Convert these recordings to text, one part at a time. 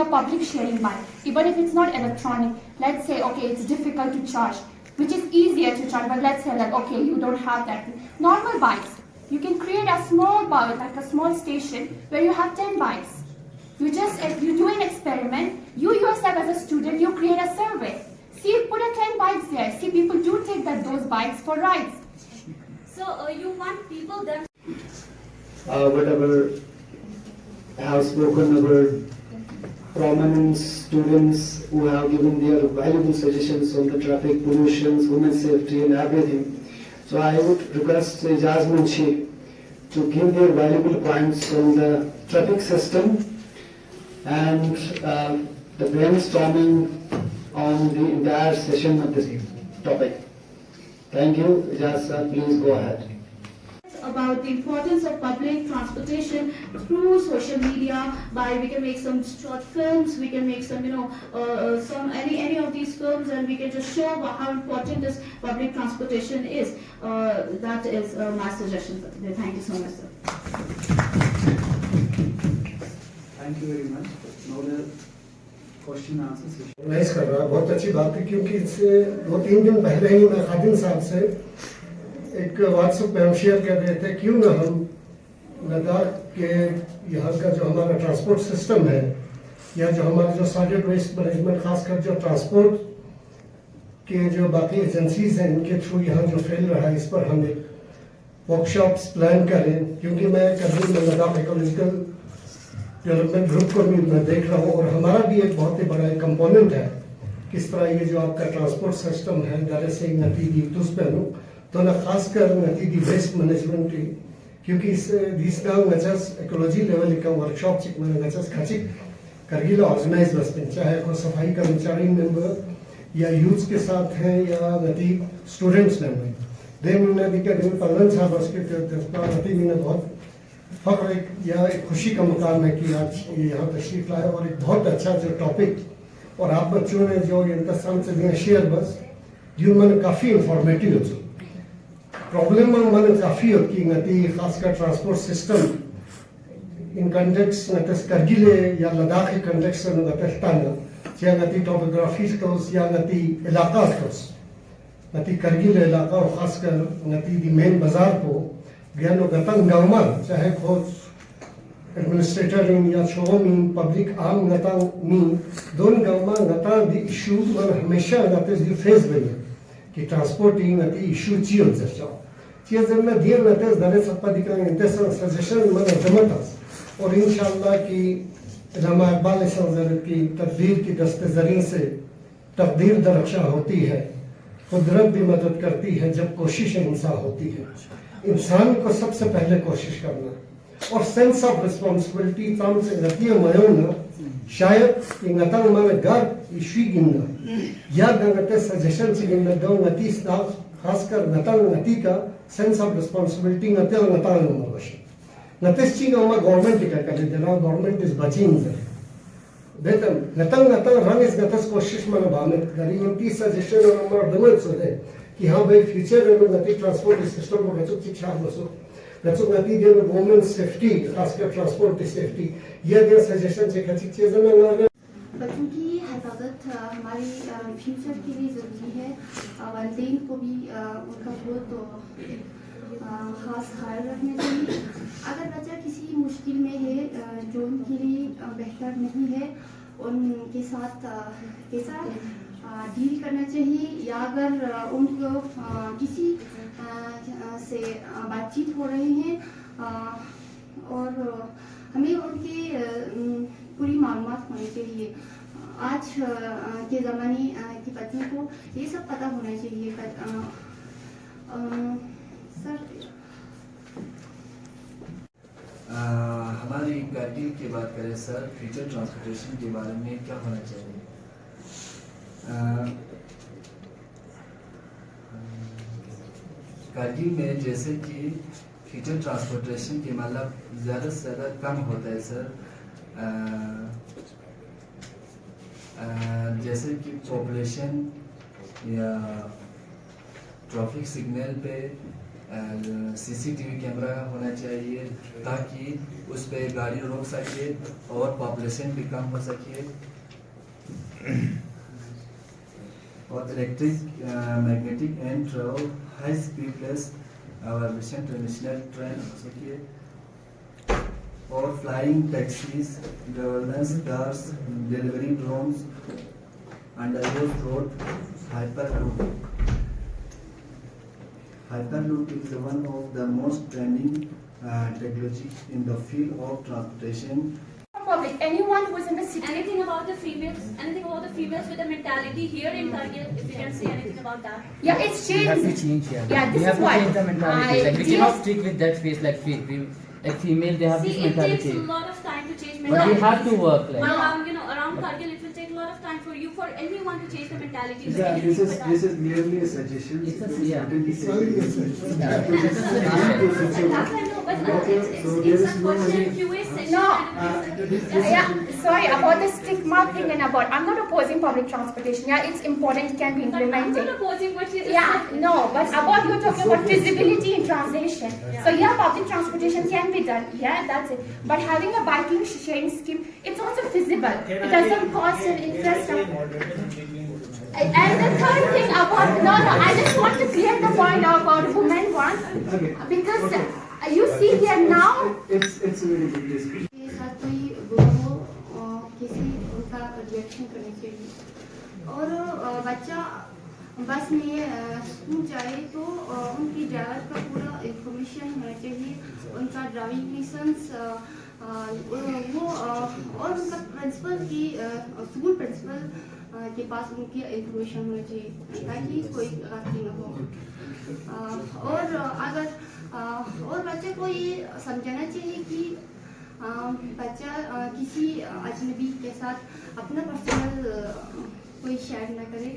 a public sharing bike, even if it's not electronic. Let's say, okay, it's difficult to charge, which is easier to charge, but let's say like, okay, you don't have that. Normal bikes, you can create a small bike, like a small station where you have 10 bikes. You do an experiment, you yourself as a student, you create a survey. See, put a 10 bikes there. See, people do take those bikes for rides. So you want people then? Whatever I have spoken about prominent students who have given their valuable suggestions on the traffic, pollution, women's safety and everything. So I would request Ijaz Munshi to give their valuable points on the traffic system and the brainstorming on the entire session of this topic. Thank you. Ijaz sir, please go ahead. About the importance of public transportation through social media. We can make some short films, we can make some, any of these films, and we can just show how important this public transportation is. That is my suggestion. Thank you so much, sir. Thank you very much. Now the question and answer session. Nice कर रहा, बहुत अच्छी बात है, क्योंकि इससे 2-3 दिन पहले ही मैं खादिम साहब से एक व्हाट्सएप पे हम शेयर कर रहे थे, क्यों ना हम लद्दाख के यहाँ का जो हमारा ट्रांसपोर्ट सिस्टम है या जो हमारा जो सॉलिड वेस्ट मैनेजमेंट, खासकर जो ट्रांसपोर्ट के जो बाकी एजेंसीज हैं इनके थ्रू यहाँ जो फैल रहा है, इस पर हम एक वर्कशॉप्स प्लान करें। क्योंकि मैं कभी लद्दाख इकोलॉजिकल डेवलपमेंट ग्रुप को भी मैं देख रहा हूँ और हमारा भी एक बहुत ही बड़ा कंपोनेंट है किस तरह ये जो आपका ट्रांसपोर्ट सिस्टम है दारे से नतीजी तुस पहलू तो ना खासकर नतीजी वेस्ट मैनेजमेंट की, क्योंकि दिस नाउ नजस इकोलॉजी लेवल का वर्कशॉप चिक में नजस खचिक करगिल ऑर्गेनाइज बसते, चाहे कोई सफाई कर्मचारी मेंबर या यूथ के साथ हैं या नती स्टूडेंट्स मेंबर दे महीना दी का दिन पालन साहब उसके नती महीना बहुत फख्र या एक खुशी का मुकाम है कि आज यहाँ तशरीफ लाए और एक बहुत अच्छा जो टॉपिक और आप बच्चों ने जो इंतजाम से दिया शेयर बस जो मैंने काफ़ी इंफॉर्मेटिव हो प्रॉब्लम मैंने काफ़ी होती नती खासकर ट्रांसपोर्ट सिस्टम इन कंटेक्स नतस करगिल या लद्दाख के कंटेक्स में नतस्ताना या नती टोपोग्राफी स्टोर्स या नती इलाका स्टोर्स नती करगिल इलाका और खासकर नती दी मेन बाजार को ज्ञानो गतंग गाँव चाहे खोज एडमिनिस्ट्रेटर या शोमी पब्लिक आम नता मी दोन गाँव नता दी इशू मन हमेशा नते दी फेस बनी कि ट्रांसपोर्टिंग नती इशू चियो जैसा चियो जब मैं दिए नते दरे सप्पा दिखा इंटेंशन सजेशन मन जमतास और इंशाल्लाह की इलामा इकबाल सर की तकदीर की दस्तजरी से तकदीर दरक्षा होती है, कुदरत भी मदद करती है जब कोशिश इंसान होती है। इंसान को सबसे पहले कोशिश करना और सेंस ऑफ रिस्पॉन्सिबिलिटी ताम से नतिया मयोना शायद इंगतंग माने घर इश्वी गिनना या गंगते सजेशन से गिनना दो नती स्टाफ खासकर नतंग नती का सेंस ऑफ रिस्पॉन्सिबिलिटी नते और नतांग मरवश नतेस चीन ओमा गवर्नमेंट का करे देना गवर्नमेंट इज बचिंग बेतन नतंग रंग इस गतस कोशिश मन भाने गरी उनकी सजेशन और नंबर दमन से है कि हाँ भाई फ्यूचर में नती ट्रांसपोर्ट सिस्टम को रचुक शिक्षा बसो रचुक नती दे वुमेन सेफ्टी खासकर ट्रांसपोर्ट सेफ्टी ये दे सजेशन से कच्ची चीजें में लगे बच्चों की हिफाजत हमारी फ्यूचर के लिए ज़रूरी है। वालिदैन को भी उनका बहुत ख़ास ख्याल रखना चाहिए। अगर बच्चा किसी मुश्किल में है जो उनके लिए बेहतर नहीं है उनके साथ कैसा डील करना चाहिए या अगर उनको किसी से बातचीत हो रही है और हमें उनके पूरी मालूमात होनी चाहिए। आज के ज़माने की बच्चों को ये सब पता होना चाहिए। सर हमारी गाड़ी की बात करें सर, फ्यूचर ट्रांसपोर्टेशन के बारे में क्या होना चाहिए? कारगिल में जैसे कि फ्यूचर ट्रांसपोर्टेशन के मतलब ज़्यादा से ज़्यादा कम होता है सर। जैसे कि पॉपुलेशन या ट्रैफिक सिग्नल पे CCTV कैमरा होना चाहिए ताकि उस पे गाड़ी रोक सके और पॉपुलेशन भी कम हो सके और electric magnetic and travel high speed plus और मिशन ट्रांसमिशनल ट्रेन हो सके और flying taxis governance cars delivery drones underground road hyperloop. Hyperloop is one of the most trending technology in the field of transportation. Public, anyone who is in the city. Anything about the females? Anything about the females with the mentality here in Kargil? If you can say anything about that. Yeah, it's changed. We have to change here. Yeah, this we have is to what change the mentality. Like we yes. cannot stick with that face like female. They have See, this it takes mentality. a lot of time to change But we mentality. have to work like. But around Kargil, it will take a lot of time for you, for anyone to change the mentality. Yeah, this is merely a suggestion. It's a- It is yeah. certainly It's only a taken. suggestion. That I know, but Okay, it's so a there is no question any- QA session. No. and Yeah, sorry about the stigma thing and about. I'm not opposing public transportation. Yeah, it's important. It can be But I'm not implemented. opposing what you just Yeah, said. no, but about you're talking about feasibility in transition. So yeah, public transportation can be done. Yeah, that's it. But having a biking sharing scheme, it's also feasible. It doesn't cost an infrastructure. And the third thing about I just want to clear the point about women one Okay. because you see here now. It's a very good discussion. के साथ कोई बुरा हो किसी उनका reaction करनी चाहिए और बच्चा बस में स्कूल जाए तो उनकी ड्राइवर का पूरा इंफॉर्मेशन होना चाहिए उनका ड्राइविंग लाइसेंस वो और उनका प्रिंसिपल की स्कूल प्रिंसिपल के पास उनकी इंफॉर्मेशन होनी चाहिए ताकि कोई गलती न हो और अगर और बच्चे को ये समझना चाहिए कि बच्चा किसी अजनबी के साथ अपना पर्सनल कोई शेयर न करे.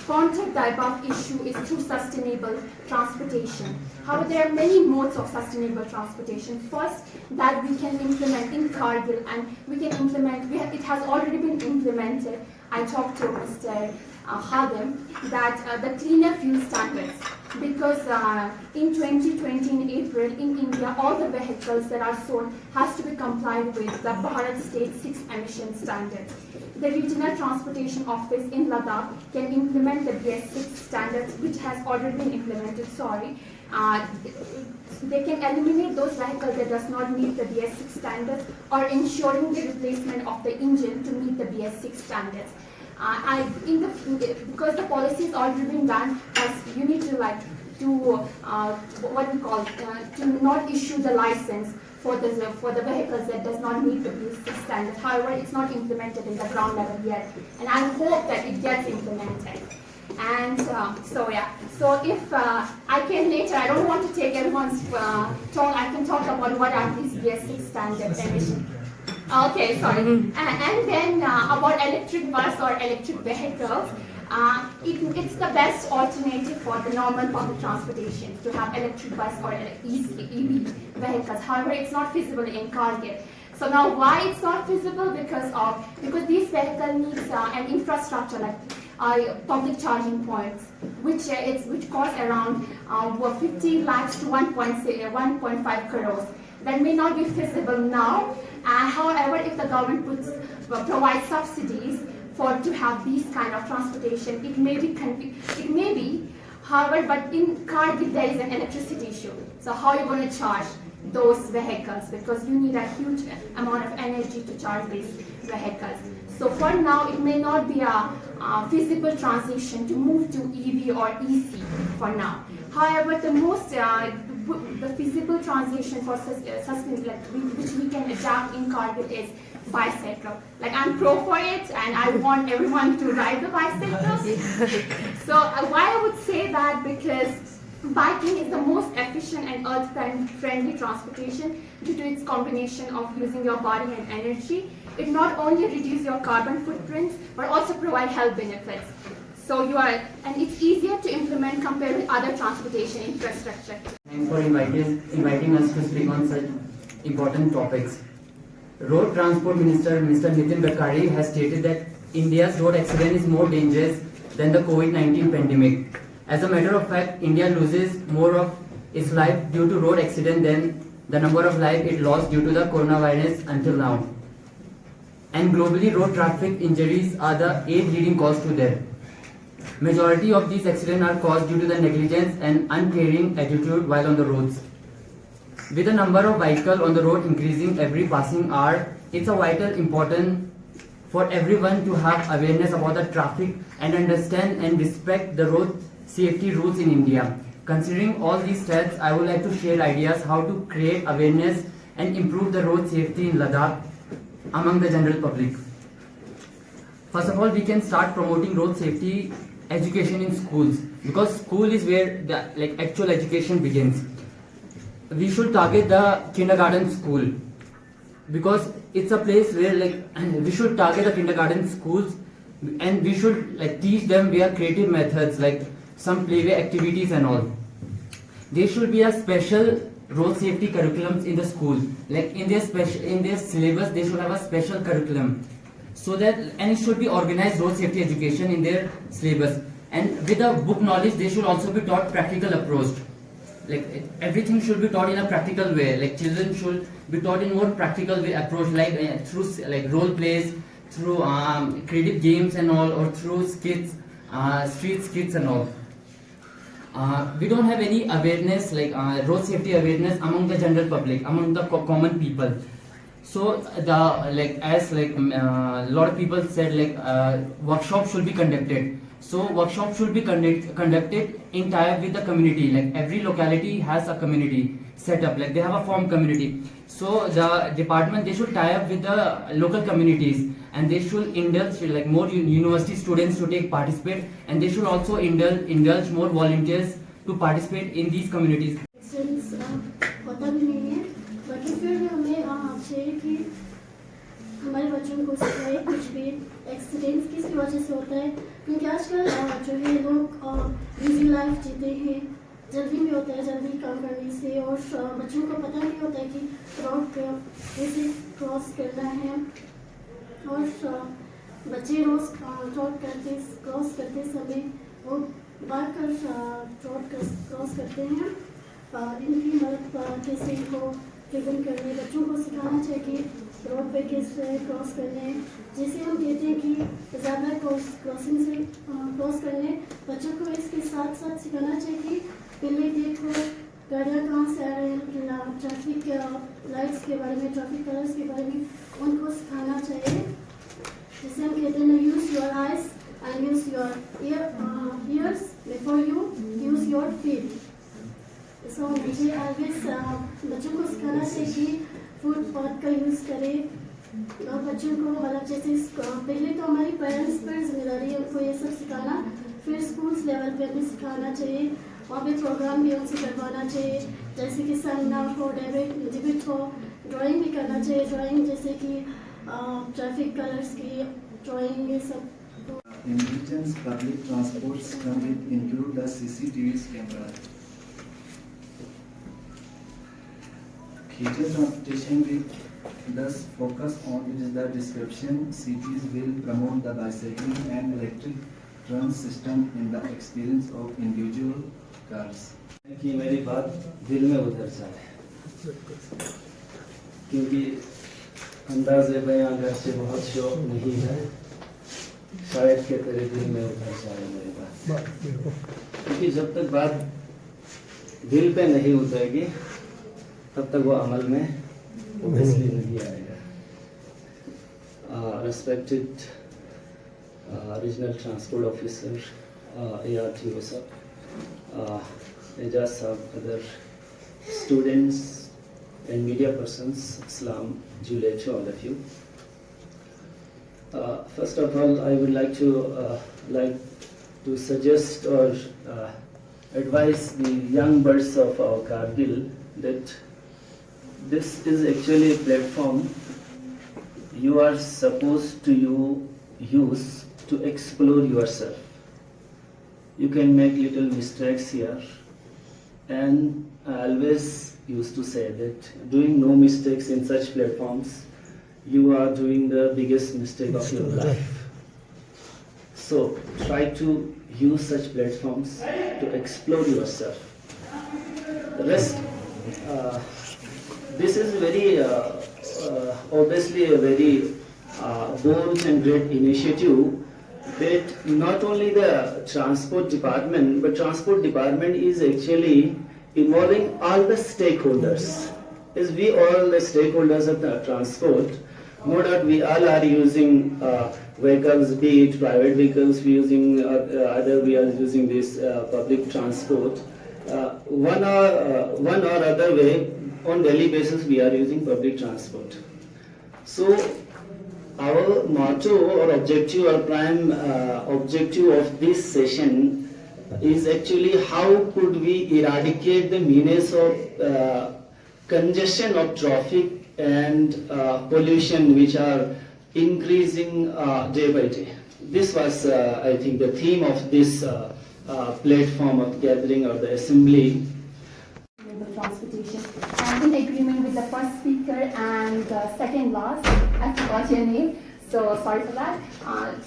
Contact type of issue is through sustainable transportation. However, there are many modes of sustainable transportation. First, that we can implement in Kargil, and we can implement. It has already been implemented. I talked to Mr. Khadim that the cleaner fuel standards, because in 2020 in April in India, all the vehicles that are sold has to be complied with the Bharat State 6 emission standards. The Regional Transportation Office in Ladakh can implement the BS6 standards, which has already been implemented. They can eliminate those vehicles that does not meet the BS6 standards, or ensuring the replacement of the engine to meet the BS6 standards. Because the policy has already been done, as you need to to not issue the license for the vehicles that does not meet the BS6 standards. However, it's not implemented in the ground level yet, and I hope that it gets implemented. And so if I can later, I don't want to take everyone's talk. I can talk about what are these BS6 standard emissions. Okay, sorry. And then about electric bus or electric vehicles, it's the best alternative for the normal public transportation to have electric bus or EV vehicles. However, it's not feasible in Kargil. So now, why it's not feasible? Because these vehicles needs an infrastructure like public charging points, which cost around 50 lakhs to 1.5 crores. That may not be feasible now. However, if the government provides subsidies to have these kind of transportation, it may be. However, but in Kargil there is an electricity issue. So how are you going to charge those vehicles? Because you need a huge amount of energy to charge these vehicles. So for now, it may not be a feasible transition to move to EV or EC for now. However, the feasible transition for sustainable, which we can adapt in Kargil, is bicycle. I'm pro for it, and I want everyone to ride the bicycle. So why I would say that, because biking is the most efficient and earth-friendly transportation due to its combination of using your body and energy. It not only reduces your carbon footprints, but also provide health benefits. And it's easier to implement compared with other transportation infrastructure. Thanks for inviting us to speak on such important topics. Road Transport Minister Mr. Nitin Gadkari has stated that India's road accident is more dangerous than the COVID-19 pandemic. As a matter of fact, India loses more of its life due to road accident than the number of life it lost due to the coronavirus until now. And globally, road traffic injuries are the 8th leading cause to death. Majority of these accidents are caused due to the negligence and uncaring attitude while on the roads. With the number of vehicles on the road increasing every passing hour, it's a vital important for everyone to have awareness about the traffic and understand and respect the road safety rules in India. Considering all these steps, I would like to share ideas how to create awareness and improve the road safety in Ladakh among the general public. First of all, we can start promoting road safety education in schools, because school is where the actual education begins. We should target the kindergarten school, because it's a place where we should target the kindergarten schools, and we should teach them via creative methods like some playway activities and all. There should be a special road safety curriculums in the school, like in their syllabus they should have a special curriculum, so that, and it should be organized road safety education in their syllabus. And with the book knowledge, they should also be taught practical approach. Everything should be taught in a practical way. Children should be taught in more practical way approach, through role plays, through creative games and all, or through skits, street skits and all. We don't have any awareness road safety awareness among the general public, among the common people. So as a lot of people said, workshops should be conducted. So workshops should be conducted in tie-up with the community. Every locality has a community set up, they have a form community. So the department, they should tie up with the local communities, and they should indulge more university students to participate, and they should also indulge more volunteers to participate in these communities. होता भी नहीं है, बाकी फिर भी हमें चाहिए कि हमारे बच्चों को सिखाए कुछ भी एक्सीडेंट किस वजह से होता है, क्योंकि आजकल जो है लोग बिजी लाइफ जीते हैं, जल्दी में होता है, जल्दी काम करने से, और बच्चों को पता नहीं होता है कि रोड कैसे क्रॉस करना है, और बच्चे रोज रोड क्रॉस करते समय वो बार कर रोड क्रॉस करते हैं। इनकी मदद कैसे इनको प्रिवेंट करने, बच्चों को सिखाना चाहिए कि रोड पे कैसे क्रॉस करने। जैसे हम कहते हैं कि ज़्यादा क्रॉसिंग से क्रॉस करने, बच्चों को इसके साथ साथ सिखाना चाहिए कि पहले देखो गाड़ियाँ कहाँ से आ रहे हैं, ट्रैफिक लाइट्स के बारे में, ट्रैफिक कलर्स के बारे में उनको सिखाना चाहिए। जैसे हम कहते हैं ना, use your eyes and use your ears before you use your feet. So मुझे ऑलवेज बच्चों को सिखाना चाहिए कि फुटपाथ का यूज़ करें, और बच्चों को जैसे पहले तो हमारी पेरेंट्स पर जिम्मेदारी है उनको ये सब सिखाना, फिर स्कूल्स लेवल पे भी सिखाना चाहिए, वहाँ पे प्रोग्राम भी उनसे करवाना चाहिए, जैसे कि सेमिनार हो, डिबेट हो, ड्राइंग भी करना चाहिए, ड्राइंग जैसे कि ट्रैफिक कलर्स की ड्राइंग, ये सब। Indigenous public transports can include the CCTV camera. Future transportation will thus focus on is the description. Cities will promote the bicycling and electric trunk system in the experience of individual cars. कि मेरी बात दिल में उतर जाए, क्योंकि अंदाज़े बयां घर से बहुत शौक नहीं है, शायद के तेरे दिल में उतर जाए मेरी बात, क्योंकि जब तक बात दिल पे नहीं उतरेगी तब तक वो अमल में obviously नहीं आएगा। Respected regional transport officer, ARTO sir, Ejaz sir, other students and media persons, Islam, Julie to all of you. First of all, I would like to suggest or advise the young birds of our Kargil that this is actually a platform you are supposed to use to explore yourself. You can make little mistakes here, and I always used to say that doing no mistakes in such platforms, you are doing the biggest mistake of your life. So try to use such platforms to explore yourself. The rest, this is very obviously a very bold and great initiative that not only the transport department, but transport department is actually involving all the stakeholders. As we all the stakeholders of the transport, no doubt we all are using vehicles, be it private vehicles, we using either we are using this public transport. One or other way, on daily basis we are using public transport. So our motto or objective or prime objective of this session is actually how could we eradicate the menace of congestion of traffic and pollution which are increasing day by day. This was I think the theme of this platform of gathering or the assembly. Transportation. I'm in agreement with the first speaker and the second last. I forgot your name, so sorry for that.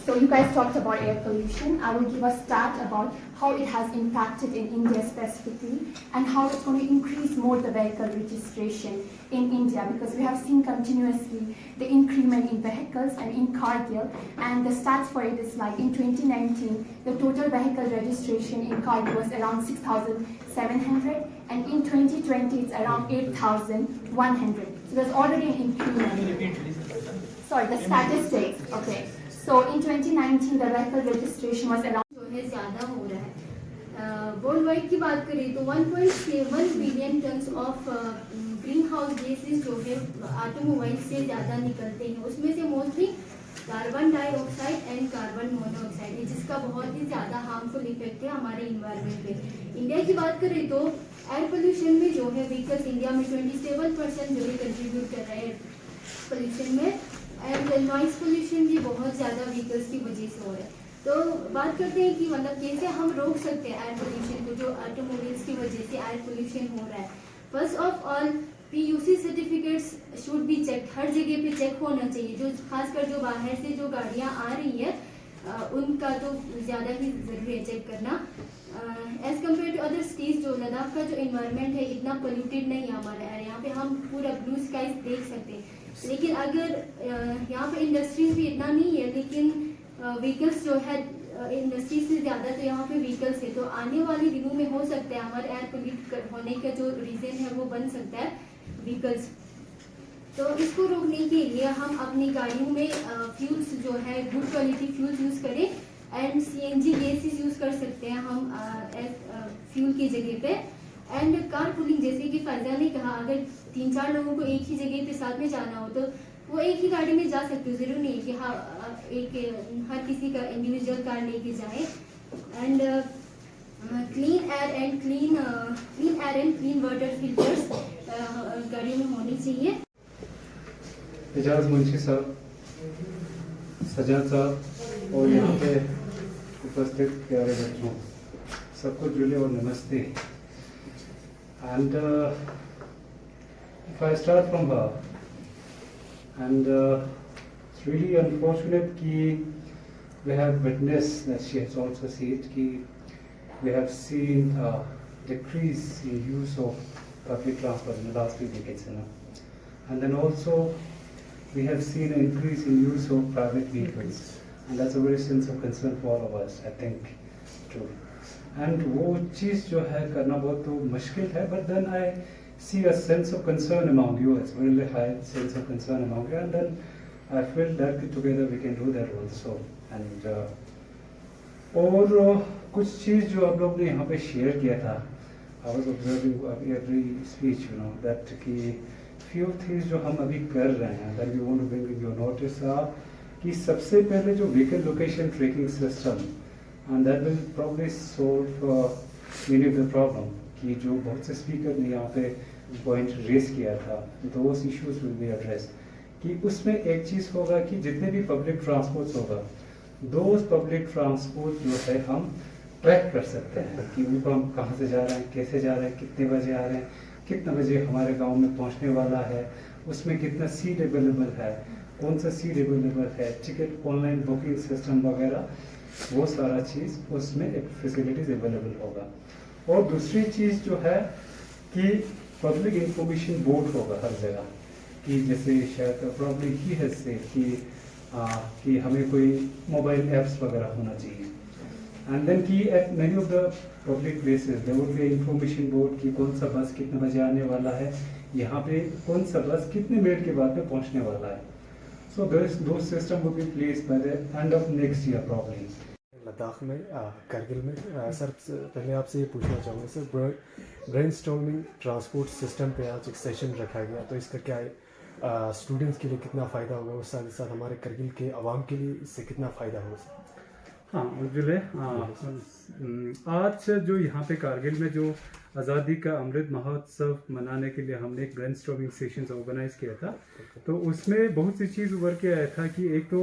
So you guys talked about air pollution. I will give a stat about how it has impacted in India specifically and how it's going to increase more the vehicle registration in India, because we have seen continuously the increment in vehicles and in Kargil, and the stats for it is like in 2019 the total vehicle registration in Kargil was around 6,700 and in 2020 it's around 8,100. So there's already an increment. Sorry, the statistics. Okay. So in 2019 the vehicle registration was around ज़्यादा हो रहा है. World wide की बात करें तो 1.7 billion tons of green house gases जो है ऑटोमोबाइल से ज़्यादा निकलते हैं. उसमें से mostly carbon dioxide and carbon monoxide है, जिसका बहुत ही ज़्यादा हार्मफुल इफेक्ट है हमारे इन्वायरमेंट पे. इंडिया की बात करें तो एयर पोल्यूशन में जो है व्हीकल्स इंडिया में 27% जो है कंट्रीब्यूट कर रहे हैं पोल्यूशन में, एंड नॉइस पोल्यूशन भी बहुत ज़्यादा व्हीकल्स की वजह से हो रहा है. तो बात करते हैं कि मतलब कैसे हम रोक सकते हैं एयर पोल्यूशन को, जो ऑटोमोबाइल्स की वजह से एयर पोल्यूशन हो रहा है. First of all PUC certificates should be check. हर जगह पे चेक होना चाहिए. जो खासकर जो बाहर से जो गाड़ियां आ रही है उनका तो ज़्यादा ही ज़रूरी है चेक करना. As compare to other states, जो लद्दाख का जो इन्वायरमेंट है इतना पोल्यूटेड नहीं है हमारा एयर. यहाँ पे हम पूरा ब्लू स्काई देख सकते हैं. लेकिन अगर यहाँ पे इंडस्ट्रीज भी इतना नहीं है, लेकिन व्हीकल्स जो है इंडस्ट्रीज से ज़्यादा तो यहाँ पे व्हीकल्स है. तो आने वाले दिनों में हो सकता है हमारे एयर पोल्यूट होने का जो रीज़न है वो बन सकता है व्हीकल्स. तो इसको रोकने के लिए हम अपनी गाड़ियों में फ्यूल्स जो है गुड क्वालिटी फ्यूल्स यूज़ करें एंड CNG गैसेस यूज़ कर सकते हैं हम फ्यूल की जगह पे. एंड कार पूलिंग, जैसे कि फैज़ा ने कहा, अगर 3-4 लोगों को एक ही जगह पे साथ में जाना हो तो वो एक ही गाड़ी में जा सकते हो. ज़रूरी नहीं है कि हाँ एक हर किसी का इंडिविजुअल कार लेके जाए. And clean air and clean water filters गाड़ियों में होनी चाहिए. एजाज मुंशी साहब, सजाद साहब और यहाँ पे उपस्थित प्यारे बच्चों, सबको जुले और नमस्ते. And if I start from her, and it's really unfortunate कि we have witnessed that she has also said कि we have seen a decrease in use of public transport in the last few decades, and then also we have seen an increase in use of private vehicles, and that's a very sense of concern for all of us, I think, too. And वो चीज़ जो है करना बहुत तो मुश्किल है, but then I see a sense of concern among you. It's a really high sense of concern among you, and then I feel that together we can do that also. And और कुछ चीज़ जो आप लोग ने यहाँ पे share किया था, I was observing every speech, that कि few things जो हम अभी कर रहे हैं that we want to bring in your notice कि सबसे पहले जो vehicle location tracking system, and that will probably solve many of the problem. कि जो बहुत से स्पीकर ने यहाँ पे पॉइंट रेस किया था, those issues will be addressed. कि उसमें एक चीज़ होगा कि जितने भी पब्लिक ट्रांसपोर्ट होगा, those पब्लिक ट्रांसपोर्ट जो है हम ट्रैक कर सकते हैं कि उनको हम कहाँ से जा रहे हैं, कैसे जा रहे हैं, कितने बजे आ रहे हैं, कितने बजे हमारे गांव में पहुंचने वाला है, उसमें कितना सीट अवेलेबल है, कौन सा सीट अवेलेबल है, टिकट ऑनलाइन बुकिंग सिस्टम वगैरह. वो सारा चीज़ उसमें एक फैसिलिटीज़ अवेलेबल होगा। और दूसरी चीज़ जो है कि पब्लिक इंफॉर्मेशन बोर्ड होगा हर जगह, कि जैसे शायद प्रॉब्लम ही है से कि हमें कोई मोबाइल ऐप्स वगैरह होना चाहिए। एंड देन कि at many of the public places there would be information board कि कौन सा बस कितने बजे आने वाला है, यहाँ पे कौन सा बस कितने मिनट के बाद में पहुँचने वाला है। सो दो system would be placed by the end of next year problem. Ladakh में कारगिल में सर पहले आपसे ये पूछना चाहूँगा सर, ब्रेनस्टॉर्मिंग ट्रांसपोर्ट सिस्टम पे आज एक सेशन रखा गया, तो इसका क्या है स्टूडेंट्स के लिए कितना फ़ायदा होगा, उस साथ ही साथ हमारे कारगिल के आवाम के लिए इससे कितना फ़ायदा होगा? हाँ उज्जवल, आज जो यहाँ पे कारगिल में जो आज़ादी का अमृत महोत्सव मनाने के लिए हमने एक ब्रेनस्टॉर्मिंग सेशंस ऑर्गेनाइज किया था, तो उसमें बहुत सी चीज़ उभर के आया था कि एक तो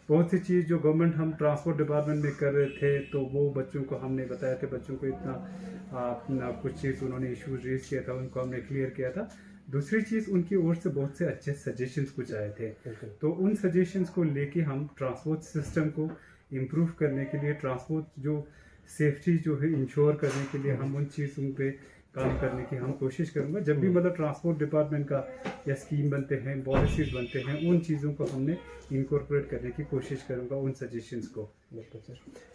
बहुत सी चीज़ जो गवर्नमेंट हम ट्रांसपोर्ट डिपार्टमेंट में कर रहे थे, तो वो बच्चों को हमने बताया था, बच्चों को इतना कुछ चीज़ उन्होंने इशूज रेज किया था, उनको हमने क्लियर किया था। दूसरी चीज़ उनकी ओर से बहुत से अच्छे सजेशंस कुछ आए थे, तो उन सजेशंस को लेके हम ट्रांसपोर्ट सिस्टम को इम्प्रूव करने के लिए, ट्रांसपोर्ट जो सेफ्टी जो है इंश्योर करने के लिए हम उन चीज़ों पे काम करने की हम कोशिश करूँगा। जब भी मतलब ट्रांसपोर्ट डिपार्टमेंट का या स्कीम बनते हैं, पॉलिसीज बनते हैं, उन चीज़ों को हमने इनकॉर्पोरेट करने की कोशिश करूँगा, उन सजेशंस को।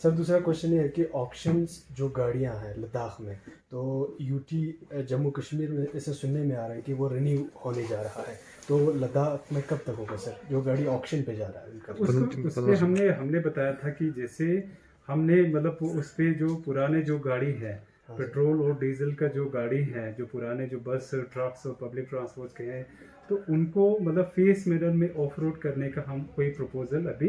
सर दूसरा क्वेश्चन ये है कि ऑक्शंस जो गाड़ियाँ हैं लद्दाख में, तो यूटी जम्मू कश्मीर में ऐसे सुनने में आ रहा है कि वो रिन्यू होने जा रहा है, तो लद्दाख में कब तक होगा सर जो गाड़ी ऑक्शन पे जा रहा है? उस पर हमने बताया था कि जैसे हमने मतलब उस पर जो पुराने जो गाड़ी है, पेट्रोल और डीजल का जो गाड़ी है, जो पुराने जो बस ट्रक्स और पब्लिक ट्रांसपोर्ट के हैं, तो उनको मतलब फेस मिरर में ऑफ रोड करने का हम कोई प्रपोजल अभी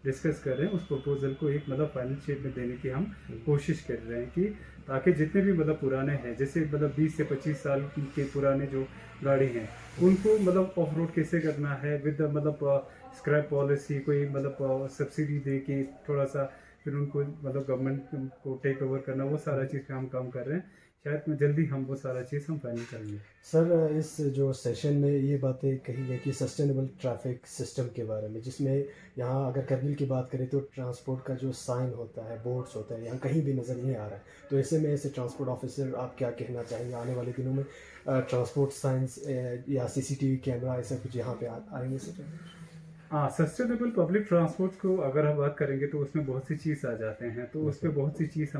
डिस्कस कर रहे हैं। उस प्रपोजल को एक मतलब फाइनल शेप में देने की हम कोशिश कर रहे हैं, कि ताकि जितने भी मतलब पुराने हैं, जैसे मतलब 20 से 25 साल के पुराने जो गाड़ी हैं, उनको मतलब ऑफ रोड कैसे करना है विद मतलब स्क्रैप पॉलिसी, कोई मतलब सब्सिडी दे के थोड़ा सा फिर उनको मतलब गवर्नमेंट को टेक ओवर करना, वो सारा चीज़ पे हम काम कर रहे हैं। शायद में जल्दी हम वो सारा चीज़ हम फाइनल करेंगे। सर इस जो सेशन में ये बातें कही गई कि सस्टेनेबल ट्रैफिक सिस्टम के बारे में, जिसमें यहाँ अगर कारगिल की बात करें तो ट्रांसपोर्ट का जो साइन होता है, बोर्ड्स होता है, यहाँ कहीं भी नज़र नहीं आ रहा है, तो ऐसे में ऐसे ट्रांसपोर्ट ऑफिसर आप क्या कहना चाहेंगे आने वाले दिनों में ट्रांसपोर्ट साइंस या CCTV कैमरा ऐसा कुछ यहाँ पे आएंगे सर? हाँ, सस्टेनेबल पब्लिक ट्रांसपोर्ट को अगर हम बात करेंगे तो उसमें बहुत सी चीज़ आ जाते हैं, तो उस पर बहुत सी चीज़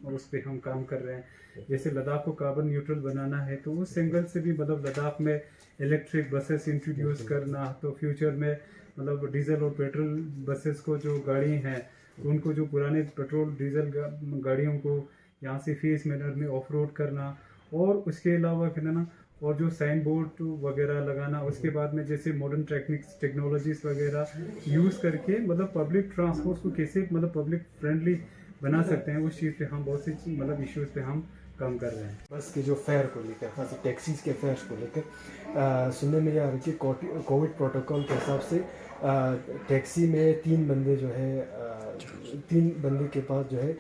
उस पर हम काम कर रहे हैं। जैसे लद्दाख को कार्बन न्यूट्रल बनाना है, तो उस एंगल से भी मतलब लद्दाख में इलेक्ट्रिक बसेस इंट्रोड्यूस करना, तो फ्यूचर में मतलब डीजल और पेट्रोल बसेस को जो गाड़ी हैं, उनको जो पुराने पेट्रोल डीजल गाड़ियों को यहाँ से फेस मिरर में ऑफ रोड करना, और उसके अलावा क्या ना, और जो साइन बोर्ड वगैरह लगाना, उसके बाद में जैसे मॉडर्न टेक्नोलॉजीज वगैरह यूज़ करके मतलब पब्लिक ट्रांसपोर्ट को कैसे मतलब पब्लिक फ्रेंडली बना सकते हैं, उस चीज़ पे हम बहुत सी मतलब इश्यूज़ पे हम काम कर रहे हैं। बस के जो फेयर को लेकर, खास टैक्सीज के फेयर्स को लेकर सुनने में ये आ रही है कि कोविड प्रोटोकॉल के हिसाब से टैक्सी में 3 बंदे जो है 3 बंदे के पास जो है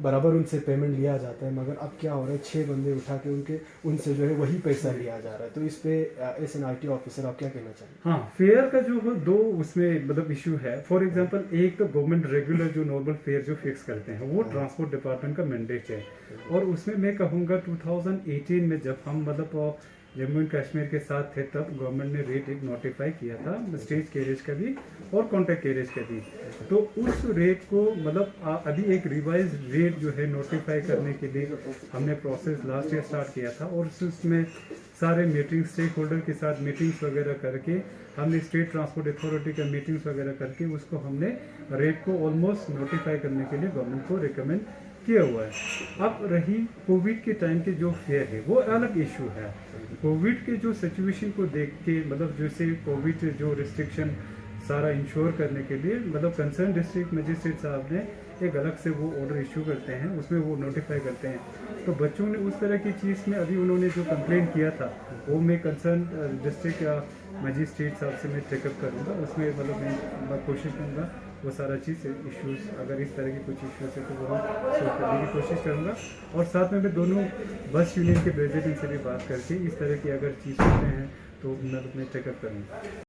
बराबर उनसे पेमेंट लिया जाता है, मगर अब क्या हो रहा है 6 बंदे उठा के उनसे जो है वही पैसा लिया जा रहा है, तो इस पे एज एन IT ऑफिसर आप क्या कहना चाहेंगे? हाँ, फेयर का जो दो उसमें मतलब इशू है। फॉर एग्जांपल, एक तो गवर्नमेंट रेगुलर जो नॉर्मल फेयर जो फिक्स करते हैं, वो ट्रांसपोर्ट डिपार्टमेंट का मैंडेट है, और उसमें मैं कहूँगा 2018 में जब हम मतलब जम्मू एंड कश्मीर के साथ थे, तब गवर्नमेंट ने रेट एक नोटिफाई किया था स्टेज कैरेज का भी और कॉन्ट्रैक्ट कैरेज का भी, तो उस रेट को मतलब अभी एक रिवाइज रेट जो है नोटिफाई करने के लिए हमने प्रोसेस लास्ट ईयर स्टार्ट किया था, और उसमें सारे मीटिंग स्टेक होल्डर के साथ मीटिंग्स वगैरह करके हमने स्टेट ट्रांसपोर्ट अथॉरिटी का मीटिंग्स वगैरह करके उसको हमने रेट को ऑलमोस्ट नोटिफाई करने के लिए गवर्नमेंट को रिकमेंड किया हुआ है। अब रही कोविड के टाइम के जो फेयर है, वो अलग इशू है। कोविड के जो सिचुएशन को देख के मतलब जैसे कोविड जो रिस्ट्रिक्शन सारा इंश्योर करने के लिए मतलब कंसर्न डिस्ट्रिक्ट मजिस्ट्रेट साहब ने एक अलग से वो ऑर्डर इशू करते हैं, उसमें वो नोटिफाई करते हैं, तो बच्चों ने उस तरह की चीज़ में अभी उन्होंने जो कंप्लेन किया था, वो मैं कंसर्न डिस्ट्रिक्ट या मजिस्ट्रेट साहब से मैं टेकअप करूँगा, उसमें मतलब मैं कोशिश करूँगा वो सारा चीज़ इश्यूज़ अगर इस तरह के कुछ इश्यूज़ है तो वो सॉल्व करने की कोशिश करूँगा, और साथ में मैं दोनों बस यूनियन के प्रेसिडेंट से भी बात करके इस तरह की अगर चीज़ होते हैं तो मैं टेकअप करूँगा।